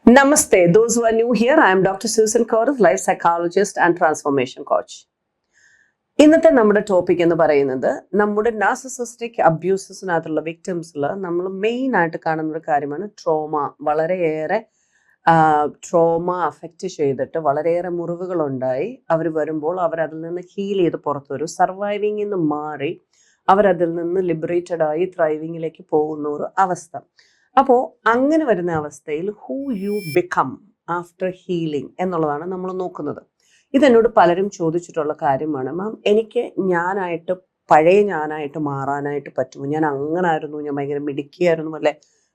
Namaste. Those who are new here, I am Dr. Susan Cordes, life psychologist and transformation coach. ഇന്നത്തെ നമ്മുടെ topic എന്ന് പറയുന്നത് നമ്മുടെ narcissistic അബ്യൂസസിനകത്തുള്ള വിക്ടിംസിൽ നമ്മൾ മെയിൻ ആയിട്ട് കാണുന്ന ഒരു കാര്യമാണ് ട്രോമ. വളരെയേറെ ട്രോമ അഫക്റ്റ് ചെയ്തിട്ട് വളരെയേറെ മുറിവുകൾ ഉണ്ടായി അവർ വരുമ്പോൾ അവരതിൽ നിന്ന് ഹീൽ ചെയ്ത് പുറത്തു വരും. സർവൈവിങ്ങിൽ നിന്ന് മാറി അവരതിൽ നിന്ന് ലിബറേറ്റഡ് ആയി ത്രൈവിങ്ങിലേക്ക് പോകുന്ന ഒരു അവസ്ഥ. അപ്പോൾ അങ്ങനെ വരുന്ന അവസ്ഥയിൽ who you become after healing എന്നുള്ളതാണ് നമ്മൾ നോക്കുന്നത്. ഇതെന്നോട് പലരും ചോദിച്ചിട്ടുള്ള കാര്യമാണ്. മാം, എനിക്ക് പഴയ ഞാനായിട്ട് മാറാനായിട്ട് പറ്റുമോ? ഞാൻ അങ്ങനായിരുന്നു, ഞാൻ ഭയങ്കര മിടുക്കിയായിരുന്നു, അല്ലെ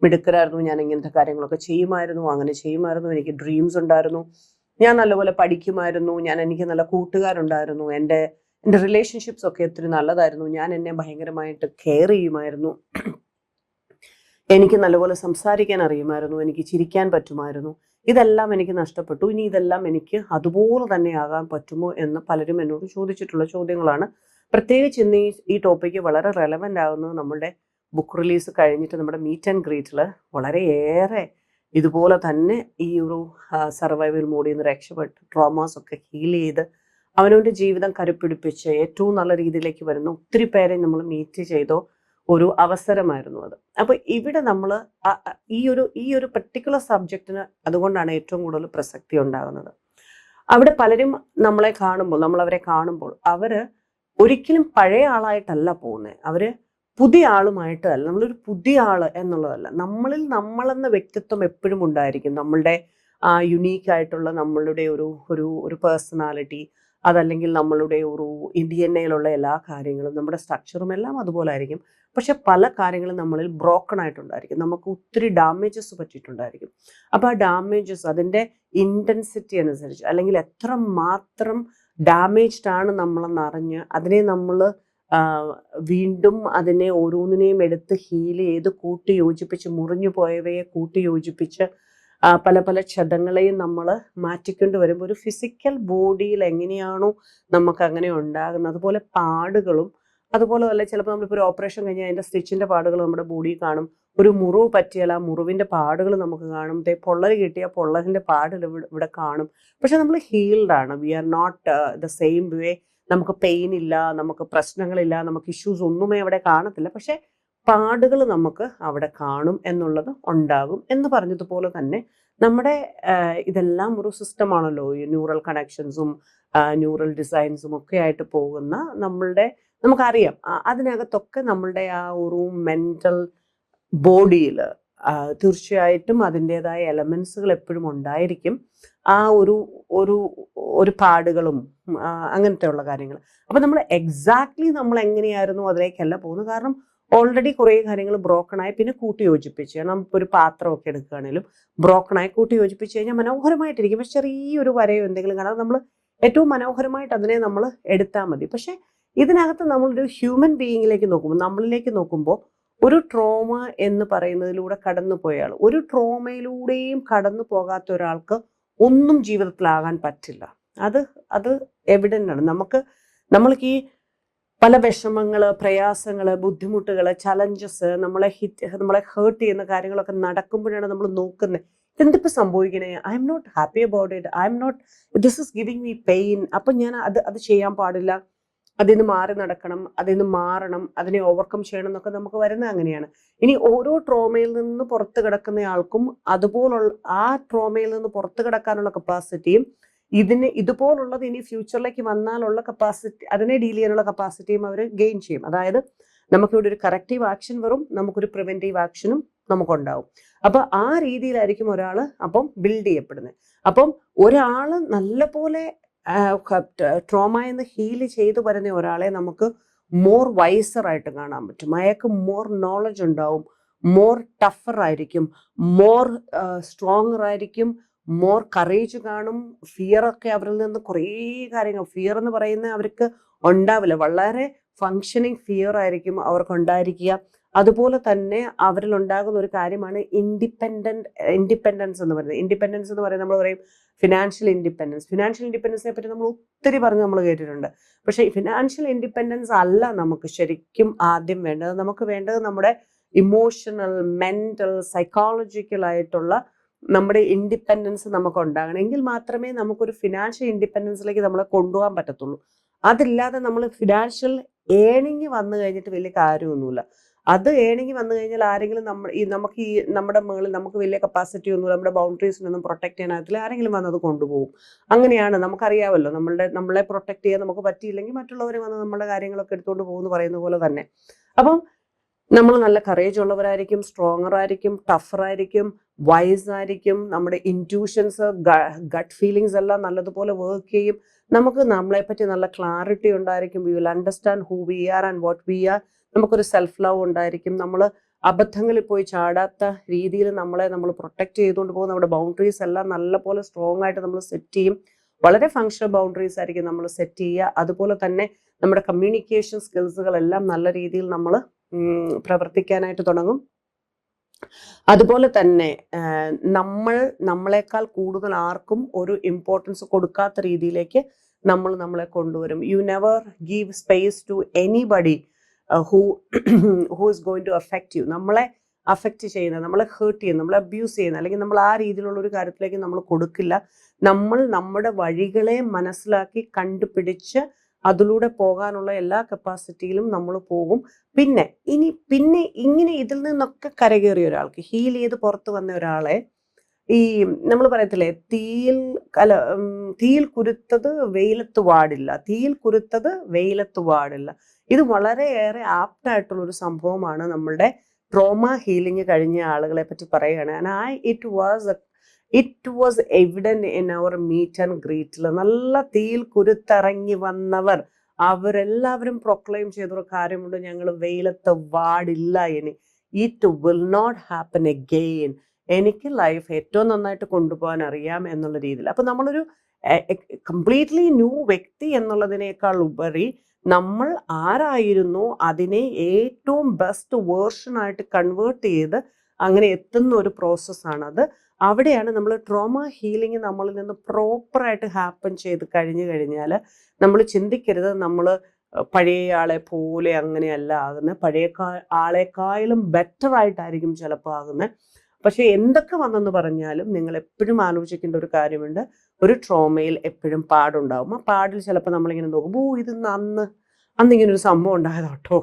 മിടുക്കരായിരുന്നു, ഞാൻ ഇങ്ങനത്തെ കാര്യങ്ങളൊക്കെ ചെയ്യുമായിരുന്നു, അങ്ങനെ ചെയ്യുമായിരുന്നു, എനിക്ക് ഡ്രീംസ് ഉണ്ടായിരുന്നു, ഞാൻ നല്ലപോലെ പഠിക്കുമായിരുന്നു, എനിക്ക് നല്ല കൂട്ടുകാരുണ്ടായിരുന്നു, എൻ്റെ റിലേഷൻഷിപ്സ് ഒക്കെ ഒത്തിരി നല്ലതായിരുന്നു, ഞാൻ എന്നെ ഭയങ്കരമായിട്ട് കെയർ ചെയ്യുമായിരുന്നു, എനിക്ക് നല്ലപോലെ സംസാരിക്കാൻ അറിയുമായിരുന്നു, എനിക്ക് ചിരിക്കാൻ പറ്റുമായിരുന്നു, ഇതെല്ലാം എനിക്ക് നഷ്ടപ്പെട്ടു, ഇനി ഇതെല്ലാം എനിക്ക് അതുപോലെ തന്നെ ആകാൻ പറ്റുമോ എന്ന് പലരും എന്നോട് ചോദിച്ചിട്ടുള്ള ചോദ്യങ്ങളാണ്. പ്രത്യേകിച്ച് ഇന്ന് ഈ ടോപ്പിക്ക് വളരെ റെലവൻ്റ് ആകുന്നത് നമ്മുടെ ബുക്ക് റിലീസ് കഴിഞ്ഞിട്ട് നമ്മുടെ മീറ്റ് ആൻഡ് ഗ്രീറ്റിൽ വളരെയേറെ ഇതുപോലെ തന്നെ ഈ ഒരു സർവൈവൽ മോഡിൽ നിന്ന് രക്ഷപ്പെട്ട് ട്രോമാസ് ഒക്കെ ഹീൽ ചെയ്ത് അവനവൻ്റെ ജീവിതം കരുപ്പിടിപ്പിച്ച് ഏറ്റവും നല്ല രീതിയിലേക്ക് വരുന്ന ഒത്തിരി പേരെ നമ്മൾ മീറ്റ് ചെയ്തോ ഒരു അവസരമായിരുന്നു അത്. അപ്പൊ ഇവിടെ നമ്മൾ ഈ ഒരു പെർട്ടിക്കുലർ സബ്ജക്റ്റിന് അതുകൊണ്ടാണ് ഏറ്റവും കൂടുതൽ പ്രസക്തി ഉണ്ടാകുന്നത്. അവിടെ പലരും നമ്മളെ കാണുമ്പോൾ, നമ്മളവരെ കാണുമ്പോൾ അവര് ഒരിക്കലും പഴയ ആളായിട്ടല്ല പോകുന്നത്, അവര് പുതിയ ആളുമായിട്ടല്ല. നമ്മളൊരു പുതിയ ആള് എന്നുള്ളതല്ല, നമ്മളിൽ നമ്മളെന്ന വ്യക്തിത്വം എപ്പോഴും ഉണ്ടായിരിക്കും. നമ്മളുടെ യുണീക്ക് ആയിട്ടുള്ള നമ്മളുടെ ഒരു പേഴ്സണാലിറ്റി, അതല്ലെങ്കിൽ നമ്മളുടെ ഒരു DNA-യിലുള്ള എല്ലാ കാര്യങ്ങളും, നമ്മുടെ സ്ട്രക്ചറും എല്ലാം അതുപോലെ ആയിരിക്കും. പക്ഷെ പല കാര്യങ്ങളും നമ്മളിൽ ബ്രോക്കൺ ആയിട്ടുണ്ടായിരിക്കും, നമുക്ക് ഒത്തിരി ഡാമേജസ് പറ്റിയിട്ടുണ്ടായിരിക്കും. അപ്പോൾ ആ ഡാമേജസ് അതിൻ്റെ ഇൻറ്റൻസിറ്റി അനുസരിച്ച്, അല്ലെങ്കിൽ എത്ര മാത്രം ഡാമേജ്ഡ് ആണ് നമ്മളെന്നറിഞ്ഞ് അതിനെ നമ്മൾ വീണ്ടും അതിനെ ഓരോന്നിനെയും എടുത്ത് ഹീൽ ചെയ്ത് കൂട്ടി യോജിപ്പിച്ച്, മുറിഞ്ഞു പോയവയെ കൂട്ടി യോജിപ്പിച്ച് പല പല ക്ഷതങ്ങളെയും നമ്മൾ മാറ്റിക്കൊണ്ട് വരുമ്പോൾ ഒരു ഫിസിക്കൽ ബോഡിയിൽ എങ്ങനെയാണോ നമുക്ക് അങ്ങനെ ഉണ്ടാകുന്നത്, അതുപോലെ പാടുകളും അതുപോലെ തന്നെ ചിലപ്പോൾ നമ്മളിപ്പോൾ ഒരു ഓപ്പറേഷൻ കഴിഞ്ഞാൽ അതിൻ്റെ സ്റ്റിച്ചിൻ്റെ പാടുകൾ നമ്മുടെ ബോഡിയിൽ കാണും. ഒരു മുറിവ് പറ്റിയാൽ ആ മുറിവിൻ്റെ പാടുകൾ നമുക്ക് കാണും. പൊള്ളൽ കിട്ടിയാൽ പൊള്ളലിൻ്റെ പാടുകൾ ഇവിടെ കാണും. പക്ഷെ നമ്മൾ ഹീൽഡ് ആണ്, we are not the same way. നമുക്ക് പെയിൻ ഇല്ല, നമുക്ക് പ്രശ്നങ്ങളില്ല, നമുക്ക് ഇഷ്യൂസ് ഒന്നുമേ അവിടെ കാണത്തില്ല, പക്ഷെ പാടുകൾ നമുക്ക് അവിടെ കാണും എന്നുള്ളത് ഉണ്ടാകും. എന്ന് പറഞ്ഞതുപോലെ തന്നെ നമ്മുടെ ഇതെല്ലാം ഒരു സിസ്റ്റമാണല്ലോ, ഈ ന്യൂറൽ കണക്ഷൻസും ന്യൂറൽ ഡിസൈൻസും ഒക്കെ ആയിട്ട് പോകുന്ന നമുക്കറിയാം. അതിനകത്തൊക്കെ നമ്മളുടെ ആ ഒരു മെൻ്റൽ ബോഡിയിൽ തീർച്ചയായിട്ടും അതിൻ്റെതായ എലമെൻസുകൾ എപ്പോഴും ഉണ്ടായിരിക്കും. ആ ഒരു പാടുകളും അങ്ങനത്തെ ഉള്ള കാര്യങ്ങൾ. അപ്പം നമ്മൾ എക്സാക്ട്ലി നമ്മൾ എങ്ങനെയായിരുന്നു അതിലേക്കല്ല പോകുന്നത്. കാരണം ഓൾറെഡി കുറേ കാര്യങ്ങൾ ബ്രോക്കണായി, പിന്നെ കൂട്ടി യോജിപ്പിച്ച്, നമുക്കൊരു പാത്രമൊക്കെ എടുക്കുകയാണെങ്കിലും ബ്രോക്കണായി കൂട്ടി യോജിപ്പിച്ച് കഴിഞ്ഞാൽ മനോഹരമായിട്ടിരിക്കും. പക്ഷെ ചെറിയൊരു വരയോ എന്തെങ്കിലും കാണാതെ നമ്മൾ ഏറ്റവും മനോഹരമായിട്ട് അതിനെ നമ്മൾ എടുത്താൽ മതി. പക്ഷെ ഇതിനകത്ത് നമ്മളൊരു ഹ്യൂമൻ ബീയിങ്ങിലേക്ക് നോക്കുമ്പോൾ, നമ്മളിലേക്ക് നോക്കുമ്പോൾ, ഒരു ട്രോമ എന്ന് പറയുന്നതിലൂടെ കടന്നു പോയാൽ, ഒരു ട്രോമയിലൂടെയും കടന്നു പോകാത്ത ഒരാൾക്ക് ഒന്നും ജീവിതത്തിലാകാൻ പറ്റില്ല. അത് എവിഡൻ്റ് ആണ്. നമ്മൾക്ക് ഈ പല വിഷമങ്ങൾ, പ്രയാസങ്ങൾ, ബുദ്ധിമുട്ടുകൾ, ചലഞ്ചസ്, നമ്മളെ ഹേർട്ട് ചെയ്യുന്ന കാര്യങ്ങളൊക്കെ നടക്കുമ്പോഴാണ് നമ്മൾ നോക്കുന്നത്, എന്തിപ്പോൾ സംഭവിക്കണേ, I'm not happy about it, this is giving me pain. അപ്പം ഞാൻ അത് ചെയ്യാൻ പാടില്ല, അതിൽ നിന്ന് മാറി നടക്കണം, അതിൽ നിന്ന് മാറണം, അതിനെ ഓവർകം ചെയ്യണം എന്നൊക്കെ നമുക്ക് വരുന്നത് അങ്ങനെയാണ്. ഇനി ഓരോ ട്രോമയിൽ നിന്ന് പുറത്ത് കിടക്കുന്നയാൾക്കും അതുപോലുള്ള ആ ട്രോമയിൽ നിന്ന് പുറത്ത് കിടക്കാനുള്ള കപ്പാസിറ്റിയും ഇതുപോലുള്ളത് ഇനി ഫ്യൂച്ചറിലേക്ക് വന്നാലുള്ള കപ്പാസിറ്റി, അതിനെ ഡീൽ ചെയ്യാനുള്ള കപ്പാസിറ്റിയും അവർ ഗെയിൻ ചെയ്യും. അതായത് നമുക്കിവിടെ ഒരു കറക്റ്റീവ് ആക്ഷൻ വരും, നമുക്കൊരു പ്രിവെൻറ്റീവ് ആക്ഷനും നമുക്കുണ്ടാവും. അപ്പം ആ രീതിയിലായിരിക്കും ഒരാൾ അപ്പം ബിൽഡ് ചെയ്യപ്പെടുന്നത്. അപ്പം ഒരാൾ നല്ലപോലെ ട്രോമ എന്ന് ഹീൽ ചെയ്തു വരുന്ന ഒരാളെ നമുക്ക് മോർ വൈസറായിട്ട് കാണാൻ പറ്റും. അയാൾക്ക് മോർ നോളജ് ഉണ്ടാവും, മോർ ടഫർ ആയിരിക്കും, മോർ സ്ട്രോങ്ങർ ആയിരിക്കും, മോർ കറേജ് കാണും. ഫിയറൊക്കെ അവരിൽ നിന്ന് കുറേ കാര്യങ്ങൾ, ഫിയർ എന്ന് പറയുന്നത് അവർക്ക് ഉണ്ടാവില്ല, വളരെ ഫങ്ഷനിങ് ഫിയർ ആയിരിക്കും അവർക്ക് ഉണ്ടായിരിക്കുക. അതുപോലെ തന്നെ അവരിൽ ഉണ്ടാകുന്ന ഒരു കാര്യമാണ് ഇൻഡിപെൻഡൻസ് എന്ന് പറയുന്നത്. ഇൻഡിപെൻഡൻസ് എന്ന് പറയുന്നത് നമ്മൾ പറയും ഫിനാൻഷ്യൽ ഇൻഡിപെൻഡൻസിനെ പറ്റി നമ്മൾ ഒത്തിരി പറഞ്ഞ് നമ്മൾ കേട്ടിട്ടുണ്ട്. പക്ഷേ ഫിനാൻഷ്യൽ ഇൻഡിപെൻഡൻസ് അല്ല നമുക്ക് ശരിക്കും ആദ്യം വേണ്ടത്. നമുക്ക് വേണ്ടത് നമ്മുടെ ഇമോഷണൽ, മെൻ്റൽ, സൈക്കോളജിക്കൽ ആയിട്ടുള്ള നമ്മുടെ ഇൻഡിപെൻഡൻസ് നമുക്ക് ഉണ്ടാകണം. എങ്കിൽ മാത്രമേ നമുക്കൊരു ഫിനാൻഷ്യൽ ഇൻഡിപെൻഡൻസിലേക്ക് നമ്മളെ കൊണ്ടുപോകാൻ പറ്റത്തുള്ളൂ. അതില്ലാതെ നമ്മൾ ഫിനാൻഷ്യൽ ഏണിങ് വന്നു കഴിഞ്ഞിട്ട് വലിയ കാര്യമൊന്നുമില്ല. അത് ഏണിങ് വന്നു കഴിഞ്ഞാൽ ആരെങ്കിലും നമുക്ക് നമ്മുടെ മുകളിൽ നമുക്ക് വലിയ കപ്പാസിറ്റി ഒന്നും, നമ്മുടെ ബൗണ്ടറീസിനൊന്നും പ്രൊട്ടക്ട് ചെയ്യാനായിട്ടില്ല, ആരെങ്കിലും വന്നത് കൊണ്ടുപോകും. അങ്ങനെയാണ്, നമുക്കറിയാമല്ലോ. നമ്മളെ പ്രൊട്ടക്ട് ചെയ്യാൻ നമുക്ക് പറ്റിയില്ലെങ്കിൽ മറ്റുള്ളവർ വന്ന് നമ്മുടെ കാര്യങ്ങളൊക്കെ എടുത്തുകൊണ്ട് പോകുമെന്ന് പറയുന്ന പോലെ തന്നെ. അപ്പം നമ്മൾ നല്ല കറേജ് ഉള്ളവരായിരിക്കും, സ്ട്രോങ്ങർ ആയിരിക്കും, ടഫർ ആയിരിക്കും, വൈസ് ആയിരിക്കും. നമ്മുടെ ഇൻറ്റ്യൂഷൻസ്, ഗട്ട് ഫീലിങ്സ് എല്ലാം നല്ലതുപോലെ വർക്ക് ചെയ്യും. നമുക്ക് നമ്മളെപ്പറ്റി നല്ല ക്ലാരിറ്റി ഉണ്ടായിരിക്കും. We will understand who we are and what we are. നമുക്കൊരു സെൽഫ് ലവ് ഉണ്ടായിരിക്കും. നമ്മൾ അബദ്ധങ്ങളിൽ പോയി ചാടാത്ത രീതിയിൽ നമ്മൾ പ്രൊട്ടക്ട് ചെയ്തുകൊണ്ട് പോകും. നമ്മുടെ ബൗണ്ടറീസ് എല്ലാം നല്ലപോലെ സ്ട്രോങ് ആയിട്ട് നമ്മൾ സെറ്റ് ചെയ്യും. വളരെ ഫങ്ഷണൽ ബൗണ്ടറീസ് ആയിരിക്കും നമ്മൾ സെറ്റ് ചെയ്യുക. അതുപോലെ തന്നെ നമ്മുടെ കമ്മ്യൂണിക്കേഷൻ സ്കിൽസുകളെല്ലാം നല്ല രീതിയിൽ നമ്മൾ പ്രവർത്തിക്കാനായിട്ട് തുടങ്ങും. അതുപോലെ തന്നെ നമ്മളെക്കാൾ കൂടുതൽ ആർക്കും ഒരു ഇമ്പോർട്ടൻസ് കൊടുക്കാത്ത രീതിയിലേക്ക് നമ്മളെ കൊണ്ടുവരും. You never give space to anybody who is going to affect you. നമ്മളെ അഫക്റ്റ് ചെയ്യുന്ന, നമ്മളെ ഹേർട്ട് ചെയ്യുന്ന, നമ്മളെ അബ്യൂസ് ചെയ്യുന്ന, അല്ലെങ്കിൽ നമ്മൾ ആ രീതിയിലുള്ള ഒരു കാര്യത്തിലേക്ക് നമ്മൾ കൊടുക്കില്ല. നമ്മൾ നമ്മുടെ വഴികളെ മനസ്സിലാക്കി കണ്ടുപിടിച്ച് അതിലൂടെ പോകാനുള്ള എല്ലാ കപ്പാസിറ്റിയിലും നമ്മൾ പോകും. പിന്നെ ഇങ്ങനെ ഇതിൽ നിന്നൊക്കെ കരകയറിയ ഒരാൾക്ക്, ഹീൽ ചെയ്ത് പുറത്ത് വന്ന ഒരാളെ, ഈ നമ്മൾ പറയത്തില്ലേ, തീയിൽ കുരുത്തത് വെയിലത്ത് വാടില്ല, ഇത് വളരെയേറെ ആപ്റ്റായിട്ടുള്ള ഒരു സംഭവമാണ്. നമ്മളുടെ ട്രോമ ഹീലിംഗ് കഴിഞ്ഞ ആളുകളെ പറ്റി പറയുകയാണ്. It was evident in our meet and ഗ്രീറ്റിൽ. നല്ല തീയിൽ കുരുത്തിറങ്ങി വന്നവർ അവരെല്ലാവരും പ്രൊക്ലെയിം ചെയ്തൊരു കാര്യമുണ്ട്: ഞങ്ങൾ വെയിലത്ത് വാടില്ല ഇനി. It will not happen again. എനിക്ക് ലൈഫ് ഏറ്റവും നന്നായിട്ട് കൊണ്ടുപോകാൻ അറിയാം എന്നുള്ള രീതിയിൽ. അപ്പൊ നമ്മളൊരു കംപ്ലീറ്റ്ലി ന്യൂ വ്യക്തി എന്നുള്ളതിനേക്കാൾ ഉപരി നമ്മൾ ആരായിരുന്നു അതിനെ ഏറ്റവും ബെസ്റ്റ് വേർഷനായിട്ട് കൺവേർട്ട് ചെയ്ത് അങ്ങനെ എത്തുന്ന ഒരു പ്രോസസ്സാണത്. അവിടെയാണ് നമ്മൾ ട്രോമ ഹീലിംഗ് നമ്മളിൽ നിന്ന് പ്രോപ്പറായിട്ട് ഹാപ്പൻ ചെയ്ത് കഴിഞ്ഞാൽ നമ്മൾ ചിന്തിക്കരുത് നമ്മൾ പഴയ ആളെ പോലെ അങ്ങനെയല്ല ആകുന്നത്. പഴയ ആളെക്കാളും ബെറ്റർ ആയിട്ടായിരിക്കും ചിലപ്പോൾ ആകുന്നത്. പക്ഷെ എന്തൊക്കെ വന്നെന്ന് പറഞ്ഞാലും നിങ്ങൾ എപ്പോഴും ആലോചിക്കേണ്ട ഒരു കാര്യമുണ്ട്: ഒരു ട്രോമയിൽ എപ്പോഴും പാടുണ്ടാവും. ആ പാടിൽ ചിലപ്പോൾ നമ്മളിങ്ങനെ നോക്കും, ഇത് അന്നിങ്ങനെ ഒരു സംഭവം ഉണ്ടായത് കേട്ടോ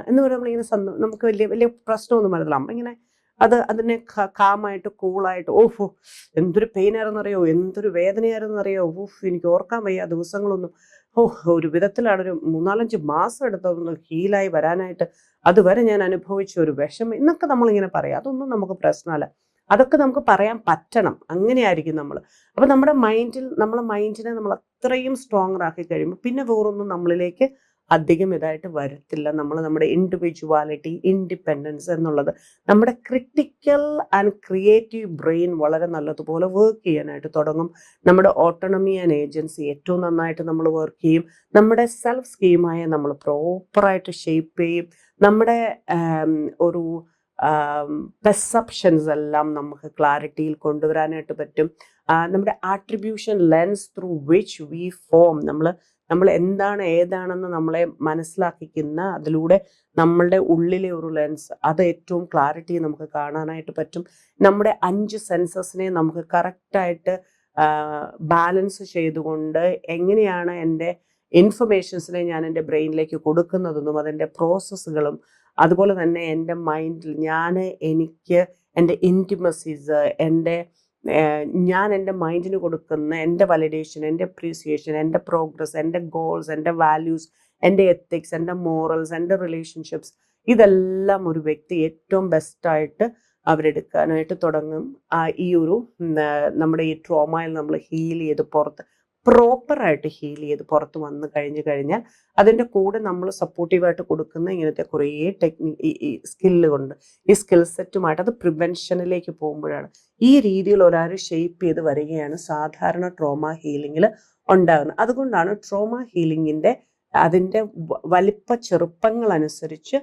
എന്ന് പറയുമ്പോൾ നമ്മളിങ്ങനെ നമുക്ക് വലിയ പ്രശ്നമൊന്നും വരുന്നില്ല. നമ്മളിങ്ങനെ അതിനെ കാമായിട്ട് കൂളായിട്ട്, എന്തൊരു പെയിനായിരുന്നു അറിയോ, എന്തൊരു വേദനയായിരുന്നു അറിയോ, എനിക്ക് ഓർക്കാൻ വയ്യ ആ ദിവസങ്ങളൊന്നും. ഒരു വിധത്തിലാണ് ഒരു 3-4-5 മാസം എടുത്തതൊന്ന് ഹീലായി വരാനായിട്ട്. അതുവരെ ഞാൻ അനുഭവിച്ച ഒരു വിഷമം എന്നൊക്കെ നമ്മളിങ്ങനെ പറയാം. അതൊന്നും നമുക്ക് പ്രശ്നമല്ല. അതൊക്കെ നമുക്ക് പറയാൻ പറ്റണം. അങ്ങനെയായിരിക്കും നമ്മൾ. അപ്പം നമ്മളെ മൈൻഡിനെ നമ്മൾ അത്രയും സ്ട്രോങ് ആക്കി കഴിയുമ്പോൾ പിന്നെ വേറൊന്നും നമ്മളിലേക്ക് അധികം ഇതായിട്ട് വരത്തില്ല. നമ്മുടെ ഇൻഡിവിജ്വാലിറ്റി, ഇൻഡിപെൻഡൻസ് എന്നുള്ളത്, നമ്മുടെ ക്രിട്ടിക്കൽ ആൻഡ് ക്രിയേറ്റീവ് ബ്രെയിൻ വളരെ നല്ലതുപോലെ വർക്ക് ചെയ്യാനായിട്ട് തുടങ്ങും. നമ്മുടെ ഓട്ടോണമി ആൻഡ് ഏജൻസി ഏറ്റവും നന്നായിട്ട് നമ്മൾ വർക്ക് ചെയ്യും. നമ്മുടെ സെൽഫ് സ്കീമായ നമ്മൾ പ്രോപ്പറായിട്ട് ഷേപ്പ് ചെയ്യും. നമ്മുടെ ഒരു പെർസെപ്ഷൻസ് എല്ലാം നമുക്ക് ക്ലാരിറ്റിയിൽ കൊണ്ടുവരാനായിട്ട് പറ്റും. നമ്മുടെ attribution lens through which we form, നമ്മൾ എന്താണ് ഏതാണെന്ന് നമ്മളെ മനസ്സിലാക്കിക്കുന്ന, അതിലൂടെ നമ്മളുടെ ഉള്ളിലെ ഒരു ലെൻസ്, അത് ഏറ്റവും ക്ലാരിറ്റി നമുക്ക് കാണാനായിട്ട് പറ്റും. നമ്മുടെ 5 സെൻസസിനെ നമുക്ക് കറക്റ്റായിട്ട് ബാലൻസ് ചെയ്തുകൊണ്ട് എങ്ങനെയാണ് എൻ്റെ ഇൻഫർമേഷൻസിനെ ഞാൻ എൻ്റെ ബ്രെയിനിലേക്ക് കൊടുക്കുന്നതെന്നും അതിൻ്റെ പ്രോസസ്സുകളും, അതുപോലെ തന്നെ എൻ്റെ മൈൻഡിൽ എനിക്ക് എൻ്റെ ഇൻറ്റിമസീസ്, ഞാൻ എൻ്റെ മൈൻഡിന് കൊടുക്കുന്ന എൻ്റെ വാലിഡേഷൻ, എൻ്റെ അപ്രീസിയേഷൻ, എൻ്റെ പ്രോഗ്രസ്, എൻ്റെ ഗോൾസ്, എൻ്റെ വാല്യൂസ്, എൻ്റെ എത്തിക്സ്, എൻ്റെ മോറൽസ്, എൻ്റെ റിലേഷൻഷിപ്സ്, ഇതെല്ലാം ഒരു വ്യക്തി ഏറ്റവും ബെസ്റ്റായിട്ട് അവരെടുക്കാനായിട്ട് തുടങ്ങും. നമ്മുടെ ഈ ട്രോമയിൽ നമ്മൾ ഹീൽ ചെയ്ത് പ്രോപ്പറായിട്ട് ഹീൽ ചെയ്ത് പുറത്ത് വന്നു കഴിഞ്ഞാൽ അതിൻ്റെ കൂടെ നമ്മൾ സപ്പോർട്ടീവായിട്ട് കൊടുക്കുന്ന ഇങ്ങനത്തെ കുറേ ഈ സ്കില്ലുകളുണ്ട്. ഈ സ്കിൽ സെറ്റുമായിട്ട് അത് പ്രിവെൻഷനിലേക്ക് പോകുമ്പോഴാണ് ഈ രീതിയിൽ ഒരാൾ ഷേപ്പ് ചെയ്ത് വരികയാണ് സാധാരണ ട്രോമ ഹീലിങ്ങിൽ ഉണ്ടാകുന്നത്. അതുകൊണ്ടാണ് ട്രോമ ഹീലിങ്ങിൻ്റെ അതിൻ്റെ വലിപ്പ ചെറുപ്പങ്ങൾ അനുസരിച്ച്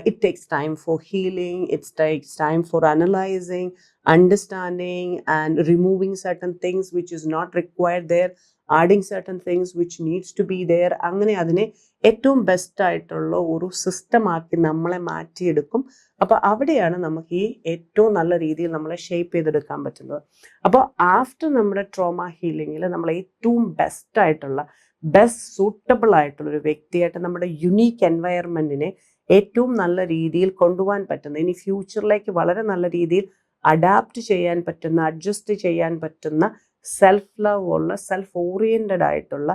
it takes time for healing, it takes time for analyzing, understanding and removing certain things which is not required there. Adding certain things which needs to be there. അങ്ങനെ അതിനെ ഏറ്റവും ബെസ്റ്റായിട്ടുള്ള ഒരു സിസ്റ്റമാക്കി നമ്മളെ മാറ്റിയെടുക്കും. അപ്പോൾ അവിടെയാണ് നമുക്ക് ഈ ഏറ്റവും നല്ല രീതിയിൽ നമ്മളെ ഷേപ്പ് ചെയ്തെടുക്കാൻ പറ്റുന്നത്. അപ്പോൾ ആഫ്റ്റർ നമ്മുടെ ട്രോമ ഹീലിങ്ങിൽ നമ്മൾ ഏറ്റവും ബെസ്റ്റ് സൂട്ടബിൾ ആയിട്ടുള്ള ഒരു വ്യക്തിയായിട്ട് നമ്മുടെ യുണീക്ക് എൻവയറമെൻറ്റിനെ ഏറ്റവും നല്ല രീതിയിൽ കൊണ്ടുപോകാൻ പറ്റുന്ന, ഇനി ഫ്യൂച്ചറിലേക്ക് വളരെ നല്ല രീതിയിൽ അഡാപ്റ്റ് ചെയ്യാൻ പറ്റുന്ന, അഡ്ജസ്റ്റ് ചെയ്യാൻ പറ്റുന്ന, സെൽഫ് ലവ് ഉള്ള, സെൽഫ് ഓറിയൻറ്റഡ് ആയിട്ടുള്ള,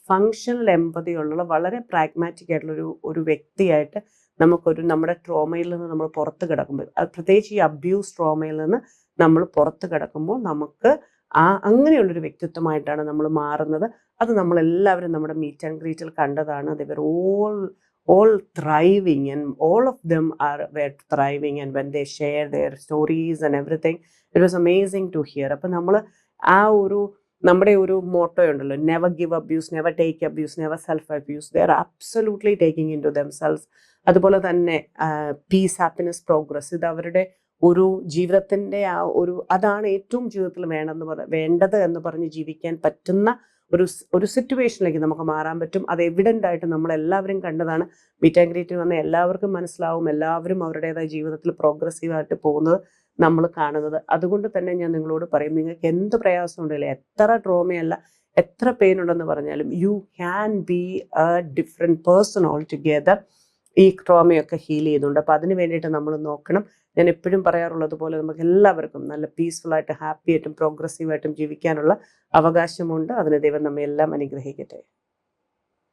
ഫങ്ഷണൽ എമ്പതി ഉള്ള, വളരെ പ്രാഗ്മാറ്റിക് ആയിട്ടുള്ള ഒരു വ്യക്തിയായിട്ട് നമ്മുടെ ട്രോമയിൽ നിന്ന് നമ്മൾ പുറത്ത് കിടക്കുമ്പോൾ, പ്രത്യേകിച്ച് ഈ അബ്യൂസ് ട്രോമയിൽ നിന്ന് നമ്മൾ പുറത്ത് കിടക്കുമ്പോൾ നമുക്ക് അങ്ങനെയുള്ളൊരു വ്യക്തിത്വമായിട്ടാണ് നമ്മൾ മാറുന്നത്. അത് നമ്മളെല്ലാവരും നമ്മുടെ മീറ്റ് ആൻഡ് ഗ്രീറ്റിൽ കണ്ടതാണ്. ദേ വർ all thriving, and all of them were thriving, and when they share their stories and everything, it was amazing to hear. അപ്പോൾ നമ്മൾ നമ്മുടെ ഒരു മോട്ടോ ഉണ്ടല്ലോ, never give abuse, never take abuse, never self abuse. They are absolutely taking in to themselves. അതുപോലെ തന്നെ piece, happiness, progress, ഇത് അവരുടെ ഒരു ജീവിതത്തിൻ്റെ അതാണ് ഏറ്റവും ജീവിതത്തിൽ വേണ്ടത് എന്ന് പറഞ്ഞ് ജീവിക്കാൻ പറ്റുന്ന ഒരു സിറ്റുവേഷനിലേക്ക് നമുക്ക് മാറാൻ പറ്റും. അത് എവിഡൻ്റ് ആയിട്ട് നമ്മളെല്ലാവരും കണ്ടതാണ്. മീറ്റ് ആൻഡ് ഗ്രീറ്റിൽ വന്ന എല്ലാവർക്കും മനസ്സിലാവും, എല്ലാവരും അവരുടേതായ ജീവിതത്തിൽ പ്രോഗ്രസീവായിട്ട് പോകുന്നത് നമ്മൾ കാണുന്നത്. അതുകൊണ്ട് തന്നെ ഞാൻ നിങ്ങളോട് പറയും, നിങ്ങൾക്ക് എന്ത് പ്രയാസം ഉണ്ടല്ലോ, എത്ര ട്രോമയല്ല, എത്ര പെയിൻ ഉണ്ടെന്ന് പറഞ്ഞാലും, you can be A different person all together. ഈ ട്രോമയൊക്കെ ഹീൽ ചെയ്യുന്നുണ്ട്. അപ്പോൾ അതിന് വേണ്ടിയിട്ട് നമ്മൾ നോക്കണം. ഞാൻ എപ്പോഴും പറയാറുള്ളത് പോലെ നമുക്ക് എല്ലാവർക്കും നല്ല പീസ്ഫുള്ളായിട്ട്, ഹാപ്പി ആയിട്ടും പ്രോഗ്രസീവായിട്ടും ജീവിക്കാനുള്ള അവകാശമുണ്ട്. അതിന് ദൈവം നമ്മെ എല്ലാം അനുഗ്രഹിക്കട്ടെ.